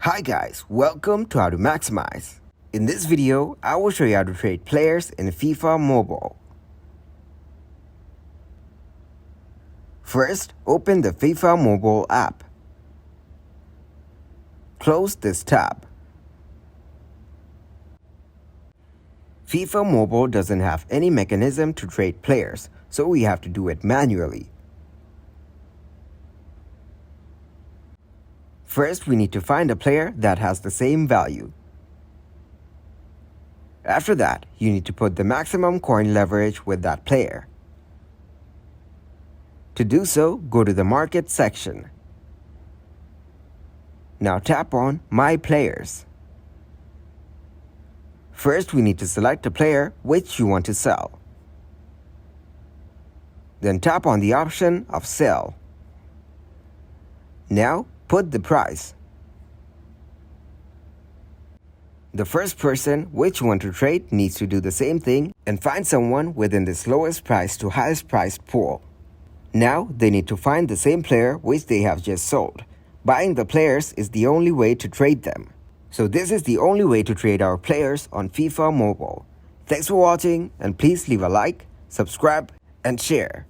Hi guys, welcome to How to Maximize. In this video, I will show you how to trade players in FIFA Mobile. First, open the FIFA Mobile app. Close this tab. FIFA Mobile doesn't have any mechanism to trade players, so we have to do it manually. First, we need to find a player that has the same value. After that, you need to put the maximum coin leverage with that player. To do so, go to the Market section. Now tap on My Players. First, we need to select a player which you want to sell. Then tap on the option of Sell. Now, put the price. The first person which you want to trade needs to do the same thing and find someone within this lowest price to highest price pool. Now they need to find the same player which they have just sold. Buying the players is the only way to trade them. So this is the only way to trade our players on FIFA Mobile. Thanks for watching and please leave a like, subscribe and share.